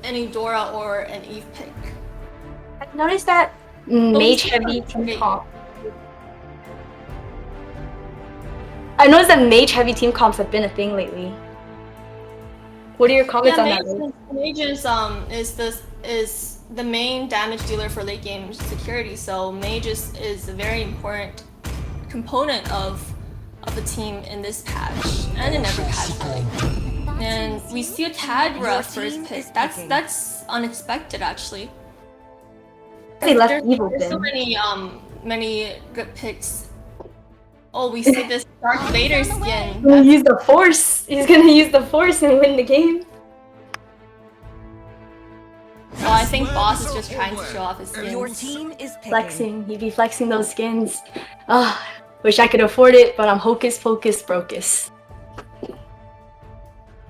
any Dora or an Eve pick. I've noticed that mage heavy team comp. I noticed that mage heavy team comps have been a thing lately. What are your comments on that? Mage is the main damage dealer for late game security, so mage is a very important component of the team in this patch and in every patch really. And we see a Tadra first pick. That's unexpected actually. They left evil. There's so many good picks. Oh, we see this Darth Vader skin. He's gonna use the Force. He's gonna use the Force and win the game. Well, I think Boss is just trying to show off his skins. Your team is flexing. He'd be flexing those skins. Wish I could afford it, but I'm hocus pocus brocus.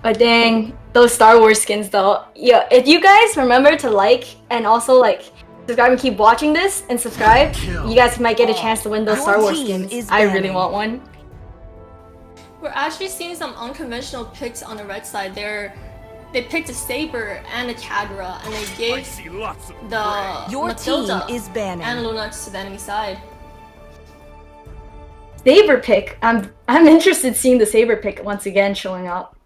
But dang, those Star Wars skins though. Yeah, if you guys remember to like and also like subscribe and keep watching this and subscribe, you guys might get a chance to win those Star Wars skins. I really want one. We're actually seeing some unconventional picks on the red side. They picked a Saber and a Kadra, and they gave the Matilda and Luna to the enemy side. Saber pick. I'm interested in seeing the Saber pick once again showing up.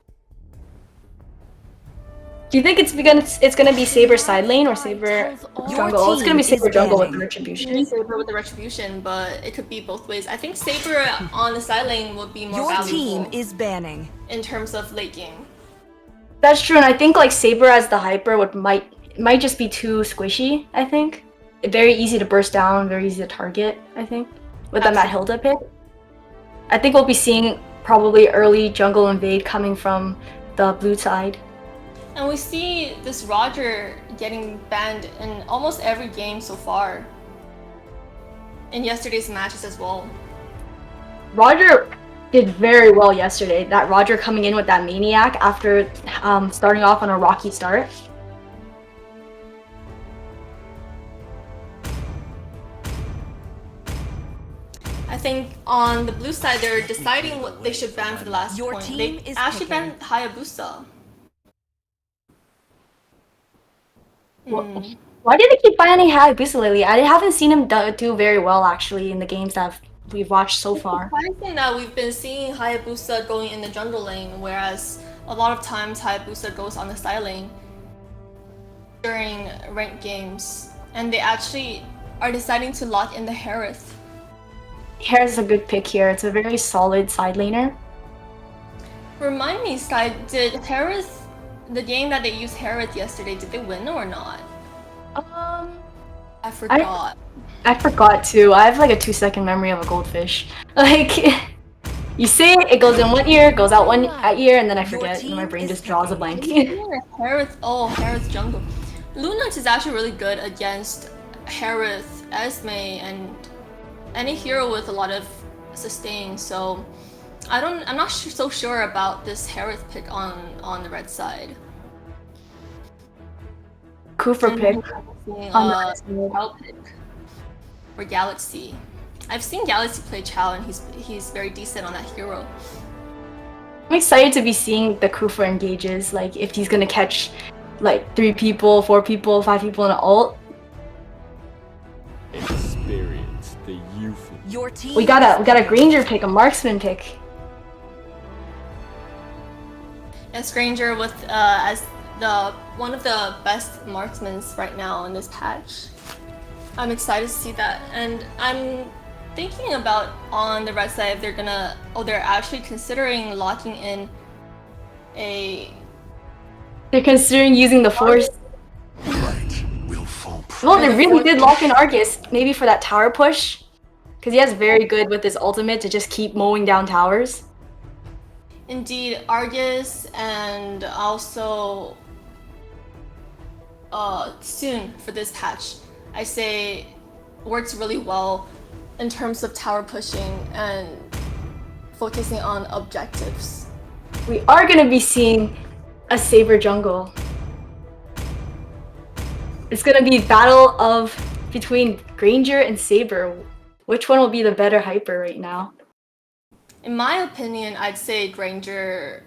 Do you think it's gonna be Saber side lane or Saber jungle? Oh, it's gonna be Saber jungle with the Retribution. Saber with the Retribution, but it could be both ways. I think Saber on the side lane would be more valuable. Your team is banning in terms of late game. That's true, and I think like Saber as the hyper might just be too squishy. I think very easy to burst down, very easy to target. I think with the Mathilda pick. I think we'll be seeing probably early jungle invade coming from the blue side. And we see this Roger getting banned in almost every game so far. In yesterday's matches as well. Roger did very well yesterday. That Roger coming in with that Maniac after starting off on a rocky start. I think on the blue side, they're deciding what they should ban for the last point. They actually banned Hayabusa. Why did they keep banning Hayabusa lately? I haven't seen him do very well actually in the games that we've watched so far. It's surprising that we've been seeing Hayabusa going in the jungle lane, whereas a lot of times Hayabusa goes on the side lane during ranked games, and they actually are deciding to lock in the Harith. Harith is a good pick here. It's a very solid side laner. Remind me, Sky, did Harith, the game that they used Harith yesterday, did they win or not? I forgot. I forgot too. I have like a 2-second memory of a goldfish. Like, you say it, it goes in one ear, goes out one ear, and then I forget, and my brain just draws a blank. Harith, Harith jungle. Lunux is actually really good against Harith, Esme, and any hero with a lot of sustain. So I'm not so sure about this Harith pick on the red side. Cooper pick. Chao pick for Galaxy. I've seen Galaxy play Chao, and he's very decent on that hero. I'm excited to be seeing the Kufa engages. Like if he's gonna catch like 3 people, 4 people, 5 people in an ult. Experience the youth. Your team. We got a Granger pick, a marksman pick. Yes, Granger with as one of the best marksmen right now in this patch. I'm excited to see that, and I'm thinking about on the red side they're actually considering locking in a. They're considering using the Force. Right will fall. Well, they really did lock in Argus, maybe for that tower push, because he has very good with his ultimate to just keep mowing down towers. Indeed, Argus and also soon for this patch, I say works really well in terms of tower pushing and focusing on objectives. We are going to be seeing a Saber jungle. It's going to be battle between Granger and Saber. Which one will be the better hyper right now? In my opinion, I'd say Granger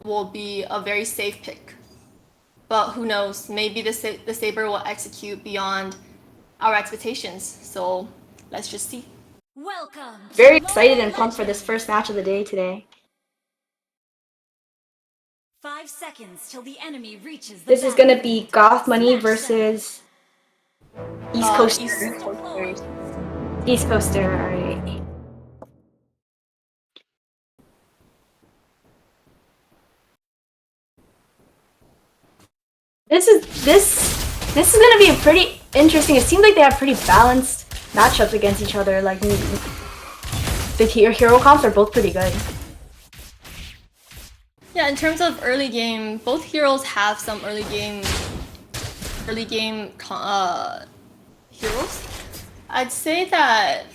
will be a very safe pick. but who knows? Maybe the Saber will execute beyond our expectations. So let's just see. Welcome. Very excited and pumped for this first match of the day today. 5 seconds till the enemy reaches the This is gonna be Goth Money versus East Coaster. East Coasters. East Coaster, alright. This is gonna be a pretty interesting. It seems like they have pretty balanced matchups against each other. Like the hero comps are both pretty good. Yeah, in terms of early game, both heroes have some early game heroes. I'd say that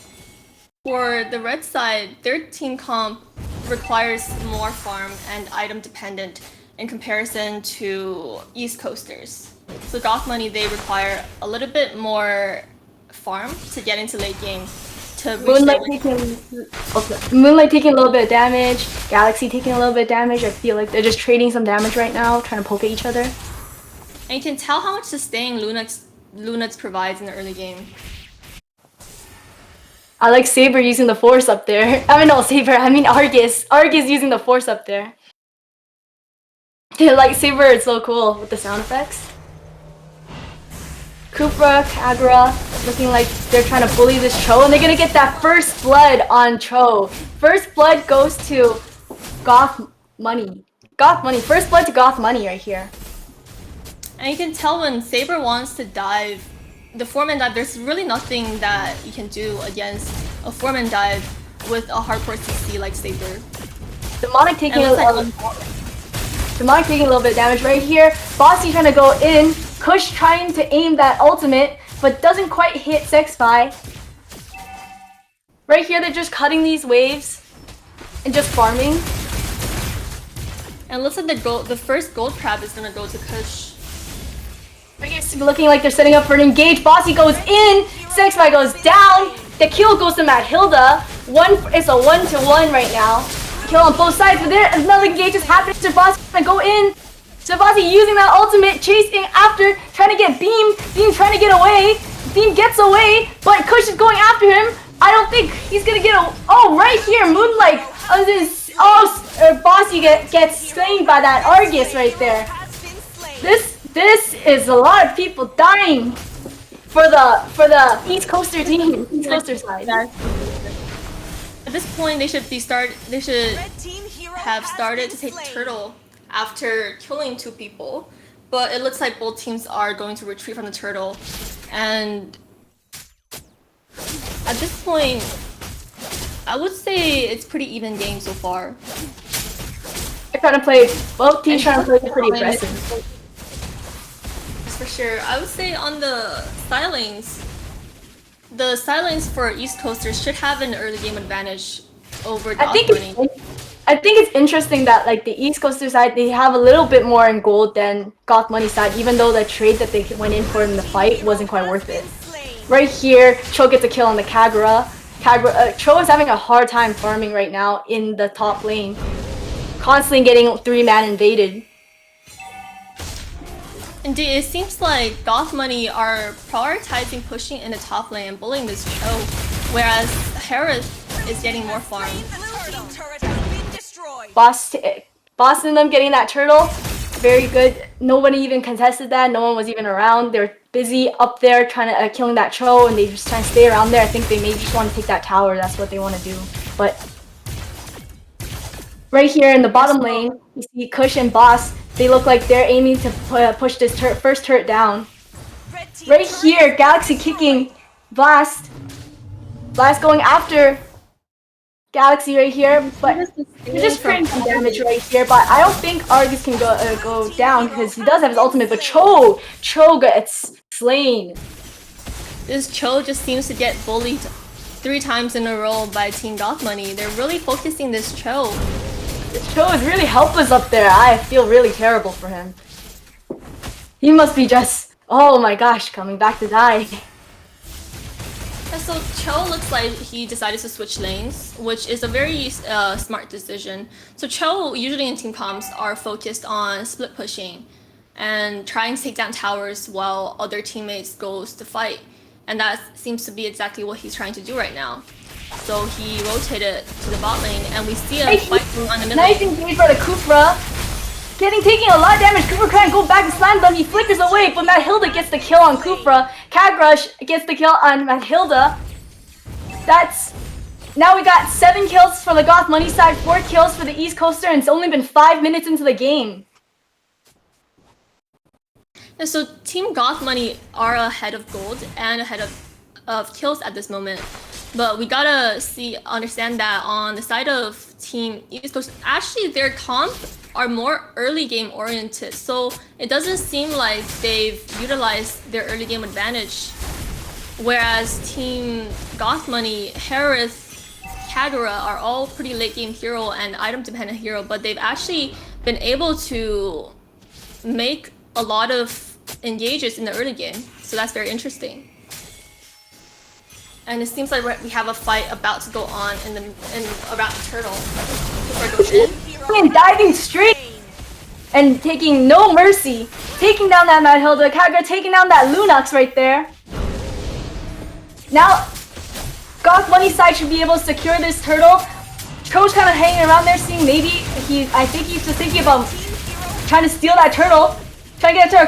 for the red side, their team comp requires more farm and item dependent in comparison to East Coasters. So Goth Money, they require a little bit more farm to get into late game. To reach Moonlight taking a little bit of damage, Galaxy taking a little bit of damage. I feel like they're just trading some damage right now, trying to poke at each other. And you can tell how much sustain Lunax provides in the early game. I like Saber using the Force up there. I mean, no, Saber, I mean Argus. Argus using the Force up there. Like Saber, it's so cool with the sound effects. Kupra, Kagura, looking like they're trying to bully this Cho, and they're gonna get that first blood on Cho. First blood goes to Goth Money. Goth Money. First blood to Goth Money right here. And you can tell when Saber wants to dive, the 4-man dive, there's really nothing that you can do against a 4-man dive with a hardcore CC like Saber. Demonic taking a little bit of damage right here. Bossy trying to go in. Kush trying to aim that ultimate, but doesn't quite hit Sexpy. Right here, they're just cutting these waves and just farming. And it looks like the first gold crab is gonna go to Kush. Right here, looking like they're setting up for an engage. Bossy goes in. Sexpy goes down. The kill goes to Matt Hilda. It's a 1-to-1 right now. Kill on both sides, but there another engage is happening. Bossy gonna go in. Bossy using that ultimate, chasing after, trying to get Beam. Beam trying to get away. Beam gets away, but Kush is going after him. I don't think he's gonna get a. Oh, right here, Moonlight. Bossy gets slain by that Argus right there. This is a lot of people dying for the East Coaster team, East Coaster side. At this point, they should have started to take turtle after killing 2 people, but it looks like both teams are going to retreat from the turtle. And at this point, I would say it's pretty even game so far. Both teams trying to play pretty aggressive. For sure. I would say on the silence for East Coasters should have an early game advantage over Goth Money. I think it's interesting that like the East Coaster side, they have a little bit more in gold than Goth Money side, even though the trade that they went in for in the fight wasn't quite worth it. Right here, Cho gets a kill on the Kagura. Cho is having a hard time farming right now in the top lane. Constantly getting 3-man invaded. Indeed, it seems like Goth Money are prioritizing pushing in the top lane and bullying this Cho, whereas Harris is getting more farm. Boss and them getting that turtle, very good. Nobody even contested that. No one was even around. They're busy up there trying to killing that Cho, and they just trying to stay around there. I think they may just want to take that tower. That's what they want to do. But right here in the bottom lane, you see Kush and Boss. They look like they're aiming to push this first turret down. Right here, Galaxy kicking Blast. Blast going after Galaxy right here, but they're just creating some damage right here. But I don't think Argus can go down because he does have his ultimate. But Cho gets slain. This Cho just seems to get bullied 3 times in a row by Team Goth Money. They're really focusing this Cho. This Cho is really helpless up there. I feel really terrible for him. He must be just, oh my gosh, coming back to die. Yeah, so Cho looks like he decided to switch lanes, which is a very smart decision. So Cho usually in team comps are focused on split pushing. and trying to take down towers while other teammates goes to fight. And that seems to be exactly what he's trying to do right now. So he rotated to the bot lane, and we see a fight going on in the middle. Nice engage by the Kufra. Taking a lot of damage. Kufra trying to go back and slam them. He flickers away, but Matt Hilda gets the kill on Kufra. Kagrush gets the kill on Matt Hilda. Now we got 7 kills for the Goth Money side, 4 kills for the East Coaster, and it's only been 5 minutes into the game. And so Team Goth Money are ahead of gold and ahead of kills at this moment. But we gotta understand that on the side of Team East Coast, actually their comp are more early game oriented. So it doesn't seem like they've utilized their early game advantage. Whereas Team Goth Money, Harith, Kagura are all pretty late game hero and item dependent hero, but they've actually been able to make a lot of engages in the early game. So that's very interesting. And it seems like we have a fight about to go on around the turtle. Cooper goes in. And diving straight and taking no mercy. Taking down that Mad Hilda. Kagura taking down that Lunox right there. Now, Goth Money side should be able to secure this turtle. Trovo's kind of hanging around there, seeing maybe I think he's just thinking about trying to steal that turtle. Trying to get it to her.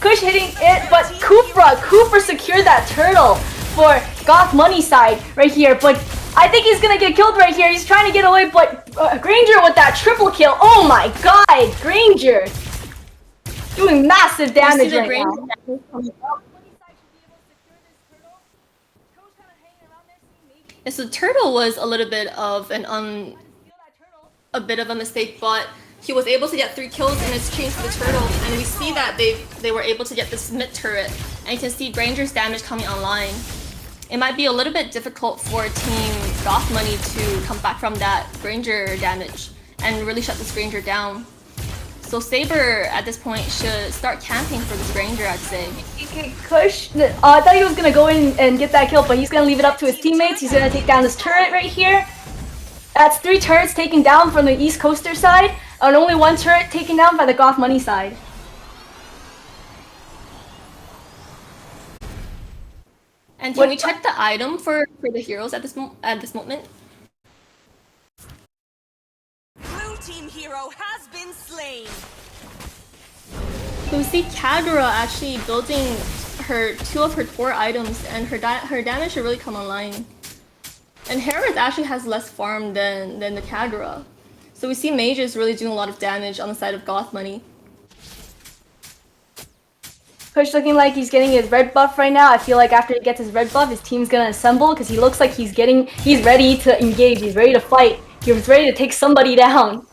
Kush hitting it, but Cooper secured that turtle for Goth Money side right here, but I think he's gonna get killed right here. He's trying to get away, but Granger with that triple kill. Oh my god, Granger doing massive damage right now. And so Turtle was a little bit of a bit of a mistake, but he was able to get 3 kills in exchange for the turtle, and we see that they were able to get this mid turret, and you can see Granger's damage coming online. It might be a little bit difficult for Team Goth Money to come back from that Granger damage and really shut this Granger down. So Saber at this point should start camping for this Granger, I'd say. Kush, I thought he was gonna go in and get that kill, but he's gonna leave it up to his teammates. He's gonna take down this turret right here. That's 3 turrets taken down from the East Coaster side, and only 1 turret taken down by the Goth Money side. And can we check the item for the heroes at this moment? Blue team hero has been slain. So we see Kagura actually building 2 of her core items, and her damage should really come online. And Harith actually has less farm than the Kagura. So we see mages really doing a lot of damage on the side of Goth Money. Kush looking like he's getting his red buff right now. I feel like after he gets his red buff, his team's gonna assemble because he looks like he's ready to engage. He's ready to fight. He's ready to take somebody down.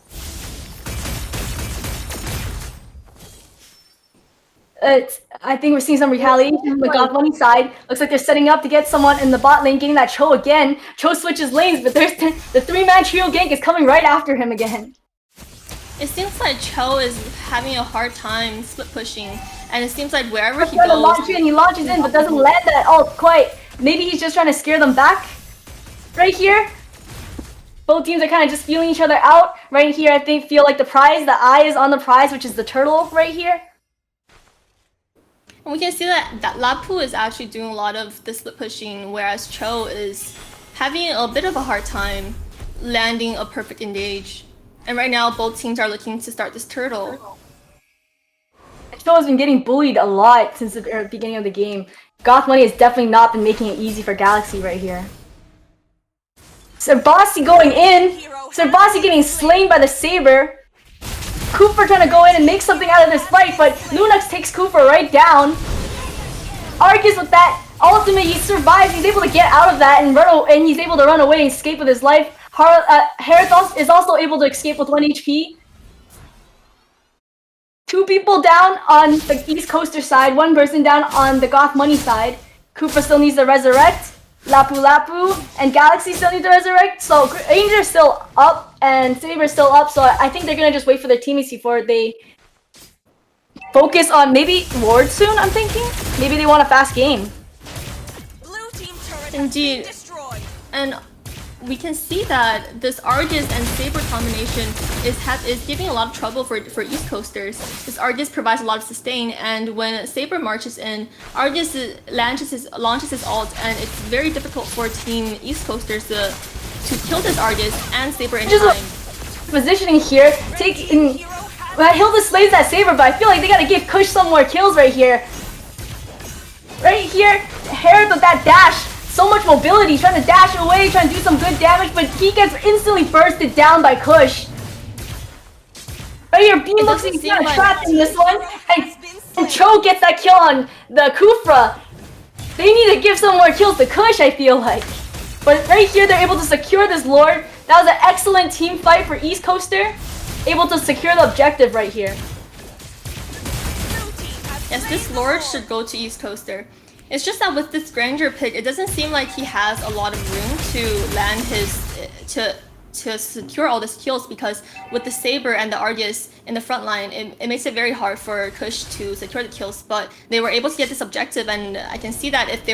I think we're seeing some retaliation from the Goth Money side. Looks like they're setting up to get someone in the bot lane, getting that Cho again. Cho switches lanes, but there's the 3-man trio gank is coming right after him again. It seems like Cho is having a hard time split pushing, and it seems like wherever he goes... He launches in, but doesn't land that ult quite. Maybe he's just trying to scare them back. Right here. Both teams are kind of just feeling each other out. Right here, I think, feel like the eye is on the prize, which is the turtle right here. And we can see that Lapu is actually doing a lot of the split pushing, whereas Cho is having a bit of a hard time landing a perfect engage. And right now, both teams are looking to start this turtle. Cho has been getting bullied a lot since the beginning of the game. Goth Money has definitely not been making it easy for Galaxy right here. Serbasi going in. Serbasi getting slain by the Saber. Cooper trying to go in and make something out of this fight, but Lunox takes Cooper right down. Argus with that ultimate, he survives. He's able to get out of that and he's able to run away and escape with his life. Harith is also able to escape with 1 HP. 2 people down on the East Coaster side, 1 person down on the Goth Money side. Cooper still needs to resurrect. Lapu and Galaxy still need to resurrect. So Ranger's still up and Saber's still up. So I think they're gonna just wait for their teammates before they focus on maybe Ward soon. I'm thinking maybe they want a fast game. Blue team turret Indeed. has been destroyed. And we can see that this Argus and Saber combination is giving a lot of trouble for East Coasters. This Argus provides a lot of sustain, and when Saber marches in, Argus launches his ult, and it's very difficult for Team East Coasters to kill this Argus and Saber in time. Positioning here, taking. Hilda slays that Saber, but I feel like they gotta give Kush some more kills right here. Right here, Herald with that dash. So much mobility, trying to dash away, trying to do some good damage, but he gets instantly bursted down by Kush. Right here, Beam looks like he's kind of trapped in this one, and Cho gets that kill on the Kufra. They need to give some more kills to Kush, I feel like. But right here, they're able to secure this Lord. That was an excellent team fight for East Coaster. Able to secure the objective right here. Yes, this Lord should go to East Coaster. It's just that with this Granger pick, it doesn't seem like he has a lot of room to land to secure all these kills, because with the Saber and the Argus in the front line, it makes it very hard for Kush to secure the kills. But they were able to get this objective, and I can see that if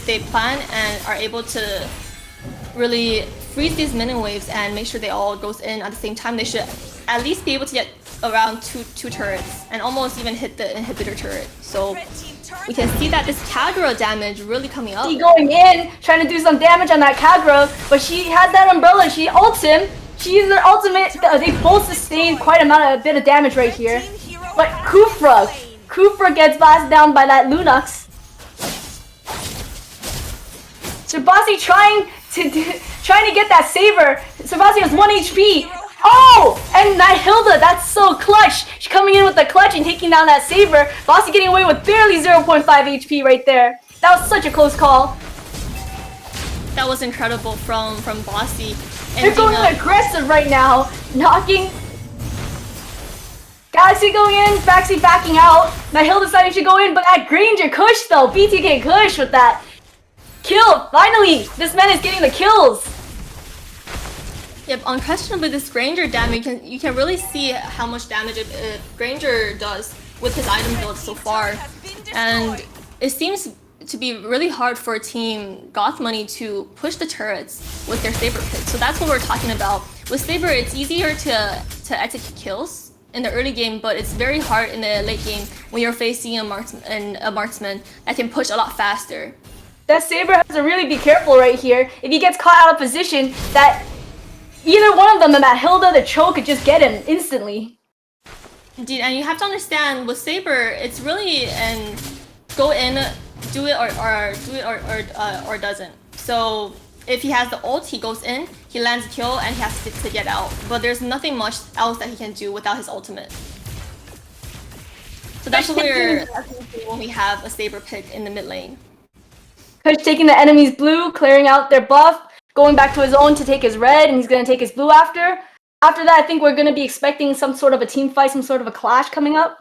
they plan and are able to really freeze these minion waves and make sure they all goes in at the same time, they should at least be able to get around two turrets and almost even hit the inhibitor turret. So we can see that this Kagura damage really coming up. She going in, trying to do some damage on that Kagura, but she has that umbrella, she ults him. She uses her ultimate, they both sustain quite a bit of damage right here. But Kufra gets blasted down by that Lunox. Shabasi trying to get that Saber. Shabasi has 1 HP. Oh! And that Hilda, that's so clutch. She's coming in with the clutch and taking down that Saber. Bossy getting away with barely 0.5 HP right there. That was such a close call. That was incredible from Bossy. They're going aggressive right now. Knocking. Galaxy going in, Baxi backing out. Now Hilda deciding to go in, but that Granger Kush though. BTK Kush with that kill. Finally, this man is getting the kills. Yep, unquestionably this Granger damage, you can really see how much damage Granger does with his item build so far. And it seems to be really hard for Team Goth Money to push the turrets with their Saber pick. So that's what we're talking about. With Saber, it's easier to execute kills in the early game, but it's very hard in the late game when you're facing a marksman that can push a lot faster. That Saber has to really be careful right here. If he gets caught out of position, that either one of them, that Hilda, the Cho, could just get him instantly. Indeed, and you have to understand with Saber, it's really go in, do it or doesn't. So if he has the ult, he goes in, he lands a kill, and he has to get out. But there's nothing much else that he can do without his ultimate. So that's when we have a Saber pick in the mid lane. Kush taking the enemy's blue, clearing out their buff, going back to his own to take his red, and he's going to take his blue after. After that, I think we're going to be expecting some sort of a team fight, some sort of a clash coming up.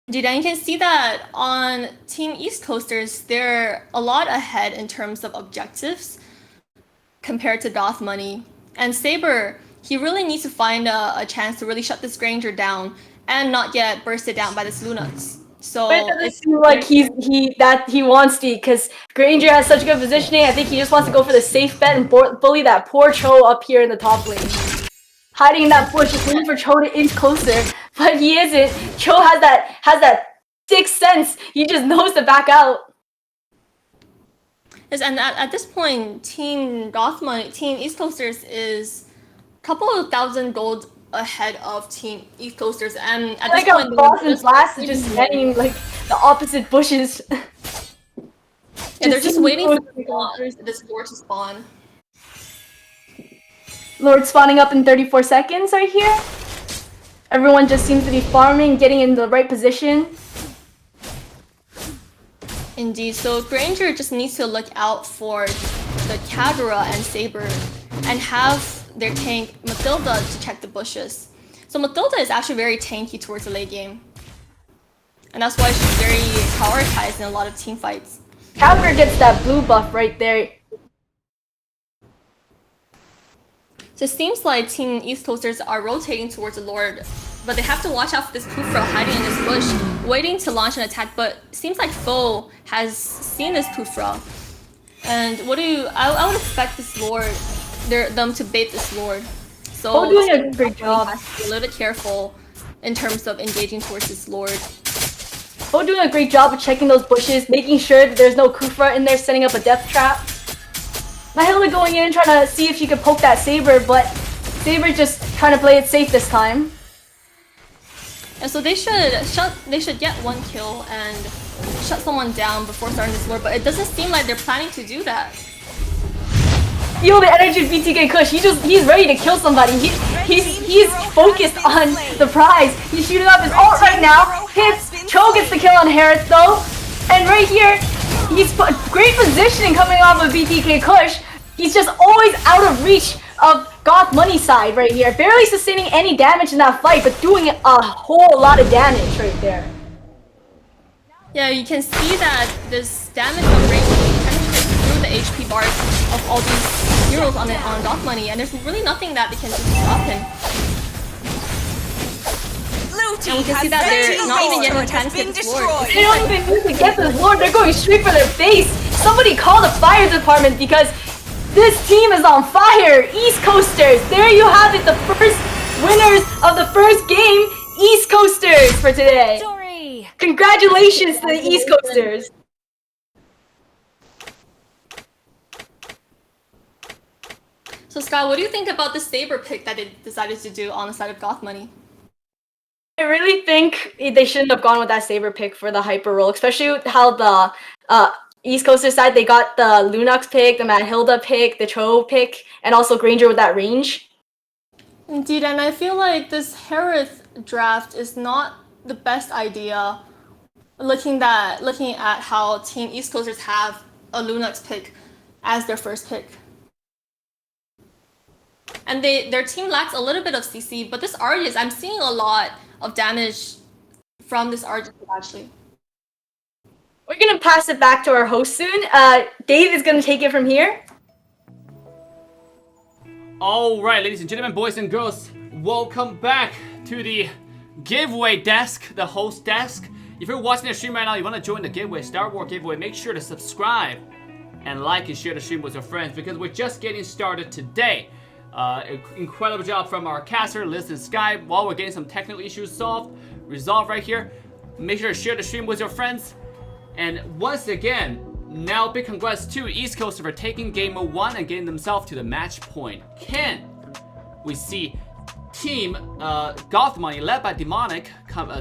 Dude, and you can see that on Team East Coasters, they're a lot ahead in terms of objectives compared to Goth Money. And Saber, he really needs to find a chance to really shut this Granger down and not get bursted down by this Lunox. So but it doesn't seem like he wants to, because Granger has such good positioning. I think he just wants to go for the safe bet and bully that poor Cho up here in the top lane. Hiding in that bush, just waiting for Cho to inch closer, but he isn't. Cho has that sixth sense. He just knows to back out. Yes, and at this point, Team Goth Money, Team East Coasters is a couple of thousand gold ahead of Team East Coasters, and at this point, Boston's blast is just heading like the opposite bushes. And they're just waiting for this Lord to spawn. Lord spawning up in 34 seconds right here. Everyone just seems to be farming, getting in the right position. Indeed, so Granger just needs to look out for the Kagura and Saber and have their tank Mathilda to check the bushes. So Mathilda is actually very tanky towards the late game. And that's why she's very prioritized in a lot of team fights. Kagura gets that blue buff right there. So it seems like Team East Coasters are rotating towards the Lord, but they have to watch out for this Kufra hiding in this bush, waiting to launch an attack, but it seems like Foe has seen this Kufra. And what do you? I would expect this Lord, them to bait this Lord. So Oh, doing a great job. has to be a little bit careful in terms of engaging towards this Lord. Oh, doing a great job of checking those bushes, making sure that there's no Kufra in there, setting up a death trap. Mahilda going in trying to see if she could poke that Saber, but Saber just trying to play it safe this time. And so they should get one kill and shut someone down before starting this Lord, but it doesn't seem like they're planning to do that. Feel the energy of BTK Kush. He's ready to kill somebody. He's focused on the prize. He's shooting up his ult right now. Hits. Cho gets the kill on Harris though. And right here, he's put great positioning coming off of BTK Kush. He's just always out of reach of Goth Money side right here. Barely sustaining any damage in that fight, but doing a whole lot of damage right there. Yeah, you can see that this damage on range penetrates through the HP bars of all these heroes on Goth Money, and there's really nothing that they can do to stop him. And we can see that they're not even getting a chance to get this Lord. They don't even need to get this Lord, they're going straight for their face. Somebody call the fire department because this team is on fire. East Coasters, there you have it, the first winners of the first game, East Coasters for today. Congratulations to the East Coasters. So Sky, what do you think about the Saber pick that they decided to do on the side of Goth Money? I really think they shouldn't have gone with that Saber pick for the hyper roll, especially how the East Coaster side, they got the Lunox pick, the Mathilda pick, the Trovo pick, and also Granger with that range. Indeed, and I feel like this Harith draft is not the best idea, looking at how Team East Coasters have a Lunox pick as their first pick. And their team lacks a little bit of CC, but this Argus, I'm seeing a lot of damage from this Argus actually. We're gonna pass it back to our host soon. Dave is gonna take it from here. Alright, ladies and gentlemen, boys and girls, welcome back to the giveaway desk, the host desk. If you're watching the stream right now, you want to join the giveaway, Star Wars giveaway, make sure to subscribe and like and share the stream with your friends because we're just getting started today. Incredible job from our caster, Liz and Sky. While we're getting some technical issues resolved right here, make sure to share the stream with your friends. And once again, now big congrats to East Coast for taking game 1 and getting themselves to the match point. Can we see Team Goth Money led by Demonic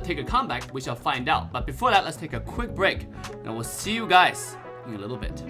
take a comeback? We shall find out. But before that, let's take a quick break and we'll see you guys in a little bit.